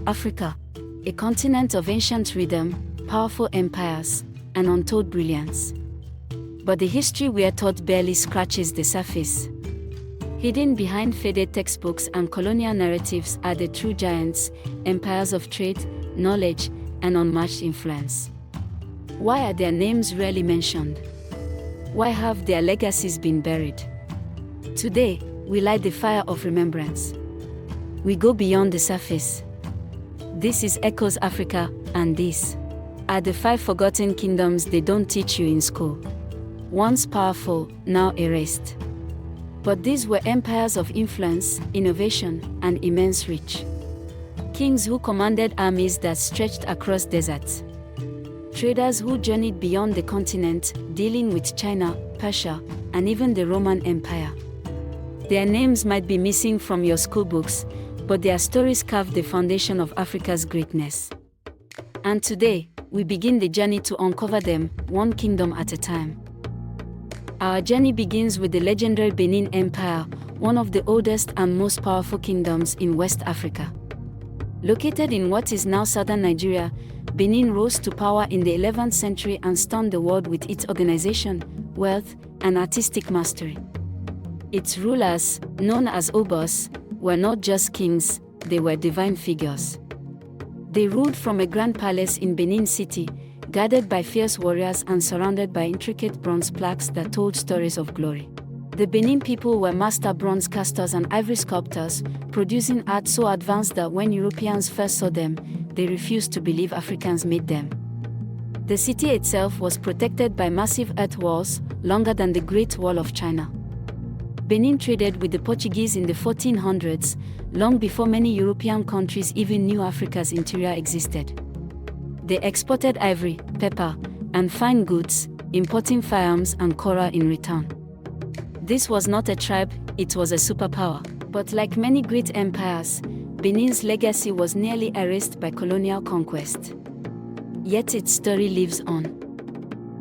Africa, a continent of ancient rhythm, powerful empires, and untold brilliance. But the history we are taught barely scratches the surface. Hidden behind faded textbooks and colonial narratives are the true giants, empires of trade, knowledge, and unmatched influence. Why are their names rarely mentioned? Why have their legacies been buried? Today, we light the fire of remembrance. We go beyond the surface. This is Echoes Africa, and these are the 5 forgotten kingdoms they don't teach you in school. Once powerful, now erased. But these were empires of influence, innovation, and immense reach. Kings who commanded armies that stretched across deserts. Traders who journeyed beyond the continent, dealing with China, Persia, and even the Roman Empire. Their names might be missing from your schoolbooks, but their stories carved the foundation of Africa's greatness. And today, we begin the journey to uncover them, one kingdom at a time. Our journey begins with the legendary Benin Empire, one of the oldest and most powerful kingdoms in West Africa. Located in what is now southern Nigeria, Benin rose to power in the 11th century and stunned the world with its organization, wealth, and artistic mastery. Its rulers, known as Obos, were not just kings, they were divine figures. They ruled from a grand palace in Benin City, guarded by fierce warriors and surrounded by intricate bronze plaques that told stories of glory. The Benin people were master bronze casters and ivory sculptors, producing art so advanced that when Europeans first saw them, they refused to believe Africans made them. The city itself was protected by massive earth walls, longer than the Great Wall of China. Benin traded with the Portuguese in the 1400s, long before many European countries even knew Africa's interior existed. They exported ivory, pepper, and fine goods, importing firearms and coral in return. This was not a tribe, it was a superpower. But like many great empires, Benin's legacy was nearly erased by colonial conquest. Yet its story lives on.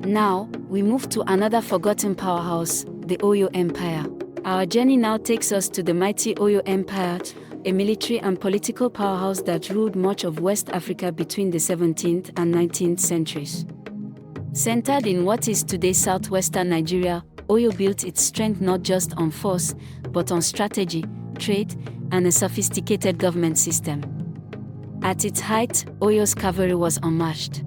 Now, we move to another forgotten powerhouse, the Oyo Empire. Our journey now takes us to the mighty Oyo Empire, a military and political powerhouse that ruled much of West Africa between the 17th and 19th centuries. Centered in what is today southwestern Nigeria, Oyo built its strength not just on force, but on strategy, trade, and a sophisticated government system. At its height, Oyo's cavalry was unmatched.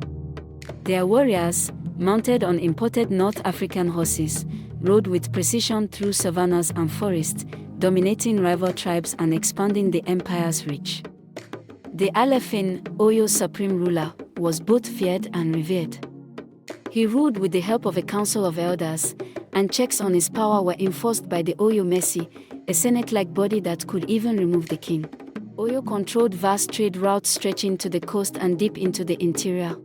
Their warriors, mounted on imported North African horses, rode with precision through savannas and forests, dominating rival tribes and expanding the empire's reach. The Alefin, Oyo's supreme ruler, was both feared and revered. He ruled with the help of a council of elders, and checks on his power were enforced by the Oyo Messi, a senate-like body that could even remove the king. Oyo controlled vast trade routes stretching to the coast and deep into the interior.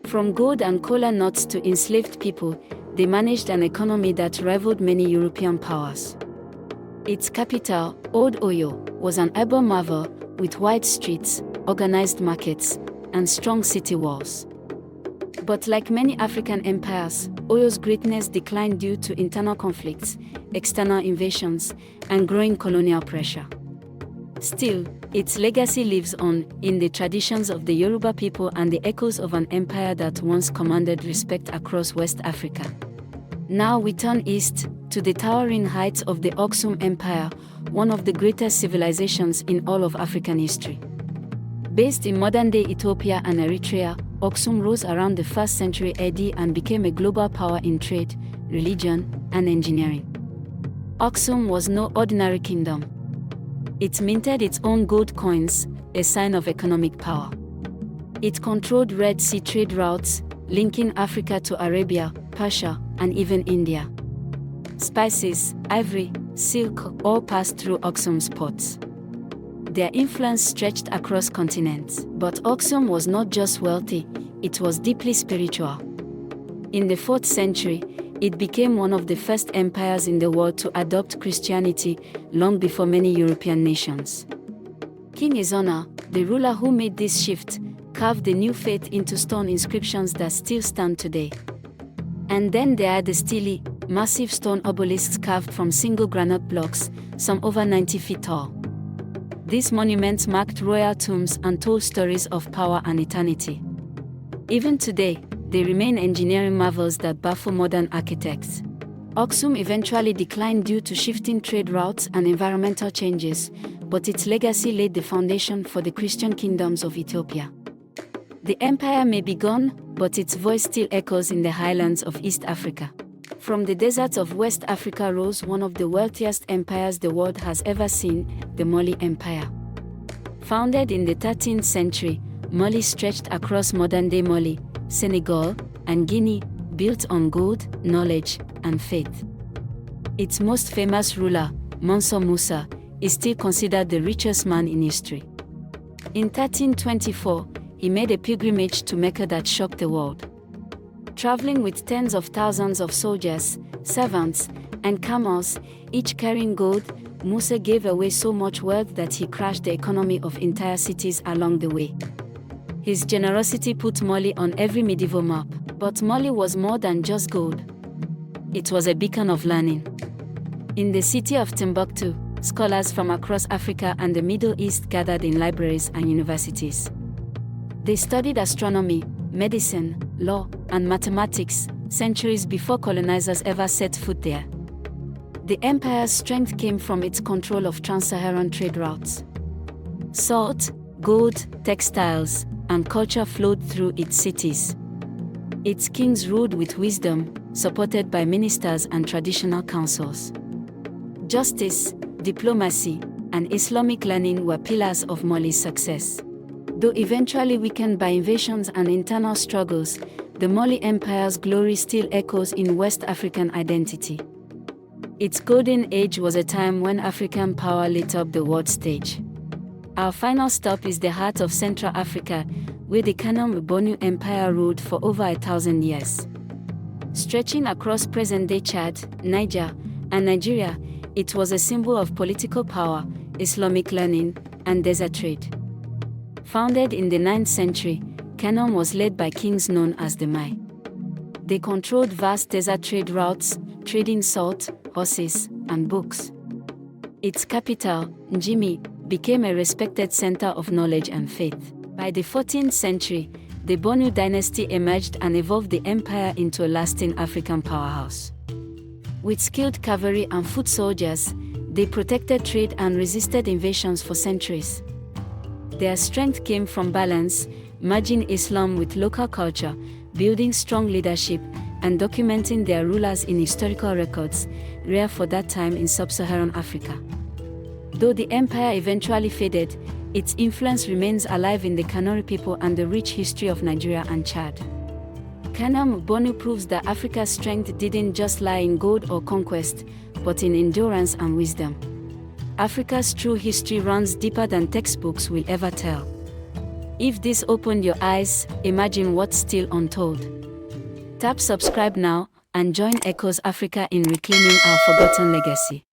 From gold and kola nuts to enslaved people, they managed an economy that rivaled many European powers. Its capital, Old Oyo, was an urban marvel, with wide streets, organized markets, and strong city walls. But like many African empires, Oyo's greatness declined due to internal conflicts, external invasions, and growing colonial pressure. Still, its legacy lives on, in the traditions of the Yoruba people and the echoes of an empire that once commanded respect across West Africa. Now we turn east, to the towering heights of the Axum Empire, one of the greatest civilizations in all of African history. Based in modern-day Ethiopia and Eritrea, Axum rose around the 1st century AD and became a global power in trade, religion, and engineering. Axum was no ordinary kingdom. It minted its own gold coins, a sign of economic power. It controlled Red Sea trade routes, linking Africa to Arabia, Persia, and even India. Spices, ivory, silk, all passed through Axum's ports. Their influence stretched across continents. But Axum was not just wealthy, it was deeply spiritual. In the 4th century, it became one of the first empires in the world to adopt Christianity, long before many European nations. King Ezona, the ruler who made this shift, carved the new faith into stone inscriptions that still stand today. And then there are the stelae, massive stone obelisks carved from single granite blocks, some over 90 feet tall. These monuments marked royal tombs and told stories of power and eternity. Even today, they remain engineering marvels that baffle modern architects. Axum eventually declined due to shifting trade routes and environmental changes, but its legacy laid the foundation for the Christian kingdoms of Ethiopia. The empire may be gone, but its voice still echoes in the highlands of East Africa. From the deserts of West Africa rose one of the wealthiest empires the world has ever seen, the Mali Empire. Founded in the 13th century, Mali stretched across modern-day Mali, Senegal, and Guinea, built on gold, knowledge, and faith. Its most famous ruler, Mansour Musa, is still considered the richest man in history. In 1324, he made a pilgrimage to Mecca that shocked the world. Traveling with tens of thousands of soldiers, servants, and camels, each carrying gold, Musa gave away so much wealth that he crashed the economy of entire cities along the way. His generosity put Mali on every medieval map, but Mali was more than just gold. It was a beacon of learning. In the city of Timbuktu, scholars from across Africa and the Middle East gathered in libraries and universities. They studied astronomy, medicine, law, and mathematics, centuries before colonizers ever set foot there. The empire's strength came from its control of trans-Saharan trade routes. Salt, gold, textiles, and culture flowed through its cities. Its kings ruled with wisdom, supported by ministers and traditional councils. Justice, diplomacy, and Islamic learning were pillars of Mali's success. Though eventually weakened by invasions and internal struggles, the Mali Empire's glory still echoes in West African identity. Its golden age was a time when African power lit up the world stage. Our final stop is the heart of Central Africa, where the Kanem-Bornu Empire ruled for over 1,000 years. Stretching across present-day Chad, Niger, and Nigeria, it was a symbol of political power, Islamic learning, and desert trade. Founded in the 9th century, Kanem was led by kings known as the Mai. They controlled vast desert trade routes, trading salt, horses, and books. Its capital, Njimi, became a respected center of knowledge and faith. By the 14th century, the Bornu dynasty emerged and evolved the empire into a lasting African powerhouse. With skilled cavalry and foot soldiers, they protected trade and resisted invasions for centuries. Their strength came from balance, merging Islam with local culture, building strong leadership, and documenting their rulers in historical records, rare for that time in sub-Saharan Africa. Though the empire eventually faded, its influence remains alive in the Kanuri people and the rich history of Nigeria and Chad. Kanem-Bornu proves that Africa's strength didn't just lie in gold or conquest, but in endurance and wisdom. Africa's true history runs deeper than textbooks will ever tell. If this opened your eyes, imagine what's still untold. Tap subscribe now and join Echoes Africa in reclaiming our forgotten legacy.